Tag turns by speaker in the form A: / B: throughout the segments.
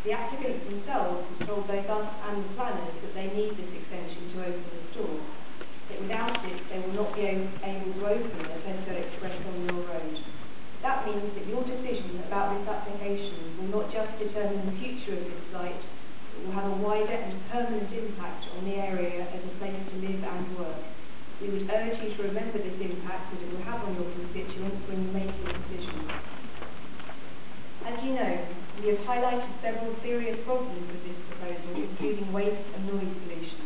A: The applicants themselves have told both us and the planners that they need this extension to open the store. That without it, they will not be able to open a Tesco Express on Mill Road. That means that your decision about this application will not just determine the future of this site, but will have a wider and permanent impact on the area as a place to live and work. We would urge you to remember this impact that it will have on your constituents when you make your decisions. As you know, we have highlighted several serious problems with this proposal, including waste and noise pollution.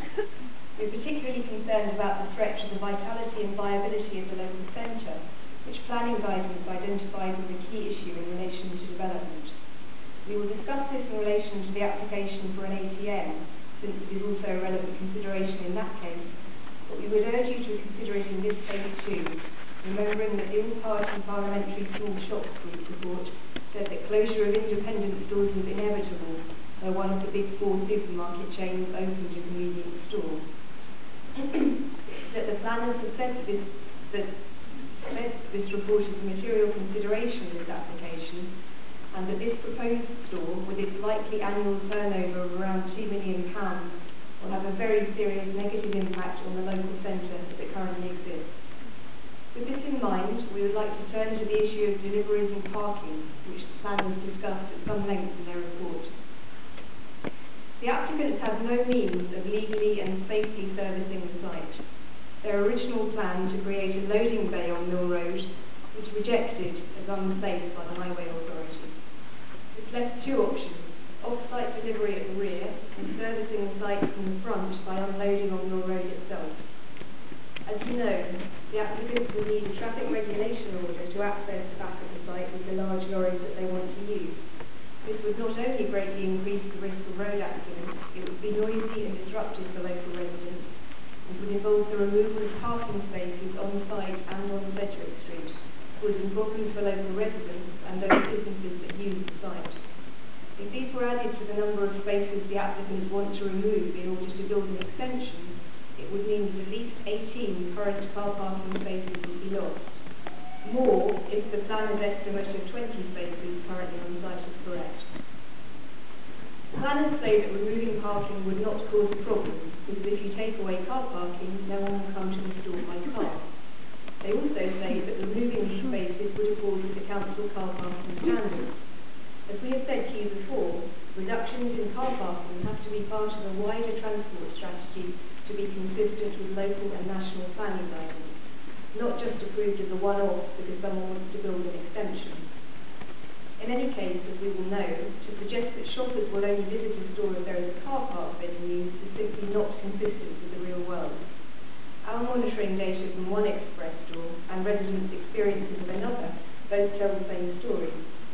A: We are particularly concerned about the threat to the vitality and viability of the local centre, which planning guidance identifies as a key issue in relation to development. We will discuss this in relation to the application for an ATM, since it is also a relevant consideration in that case, but we would urge you to consider it in this case too, remembering that the all-party parliamentary small shops group report said that closure of independent stores was inevitable where one of the big four supermarket chains opened a convenience store. That the planners have said this report is a material consideration of this application, and that this proposed store, with its likely annual turnover of around £2 million, will have a very serious negative impact on the local centre as it currently exists. With this in mind, we would like to turn to the issue of deliveries and parking, which the planners discussed at some length in their report. The applicants have no means of legally and safely servicing the site. Their original plan to create a loading bay on Mill Road was rejected as unsafe by the Highway Authority. This left two options: off-site delivery at the rear and servicing the site from the front by unloading on Mill Road itself. As you know, the applicants will need a traffic regulation order to access the back of the site with the large lorries that they want to use. This would not only greatly increase the risk of road accidents, it would be noisy and disruptive for local residents, and would involve the removal of parking spaces on site and on Sedgwick Street, causing problems for local residents and those businesses that use the site. If these were added to the number of spaces the applicants want to remove in order to build an extension, it would mean that at least 18 current car parking spaces would be lost. More if the planner's estimate of 20 spaces currently on site is correct. Planners say that removing parking would not cause a problem, because if you take away car parking, no one will come to the store by car. They also say that removing these spaces would accord with the council car parking standards. As we have said to you before, reductions in car parking have to be part of a wider transport strategy to be consistent with local and national planning guidance, not just approved as a one-off because someone wants to build an extension. In any case, as we will know, to suggest that shoppers will only visit a store if there is a car park they can use is simply not consistent with the real world. Our monitoring data from one express store and residents' experiences of another both tell the same story.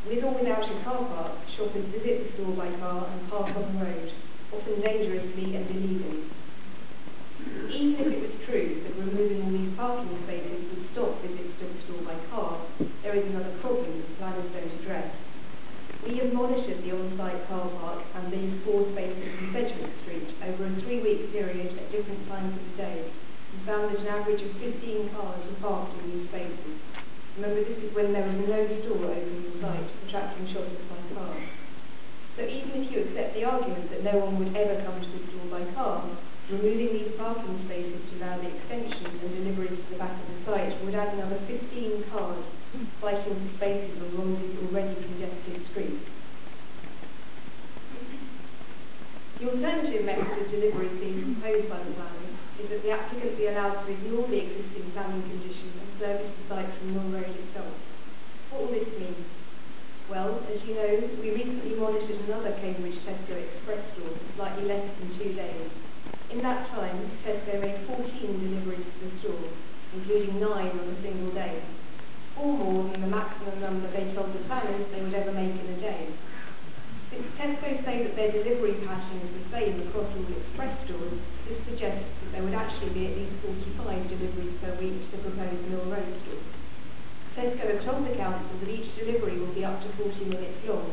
A: With or without a car park, shoppers visit the store by car and park on the road, often dangerously and illegally. Even if it was true that removing all these parking spaces would stop visits to the store by car, there is another problem that planners don't address. We have monitored the on-site car park and these 4 spaces in Sedgwick Street over a 3-week period at different times of the day, and found that an average of 15 cars were parked in these spaces. Remember, this is when there was no store open in sight, attracting shoppers by car. So even if you accept the argument that no one would ever come to the store by car, removing these parking spaces to allow the extension and deliveries to the back of the site would add another 15 cars fighting for spaces on Romsey's already congested streets. The alternative method of delivery being proposed by the planners is that the applicant be allowed to ignore the existing planning condition and service the site from Mill Road itself. What will this mean? Well, as you know, we recently monitored another Cambridge Tesco Express store for slightly less than 2 days. In that time, Tesco made 14 deliveries to the store, including 9 on a single day, 4 more than the maximum number they told the planners they would ever make in a day. Since Tesco say that their delivery pattern is the same across all express stores, this suggests that there would actually be at least 45 deliveries per week to the proposed Mill Road store. Tesco have told the council that each delivery will be up to 40 minutes long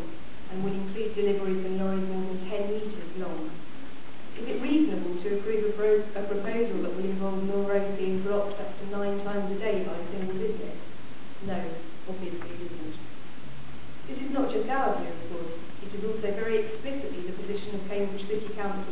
A: and will include deliveries in lorries more than 10 metres long. Is it reasonable to approve a proposal that will involve Mill Road being blocked up to 9 times a day by a single business? No, obviously it isn't. This is not just our view, of course. It is also very explicitly council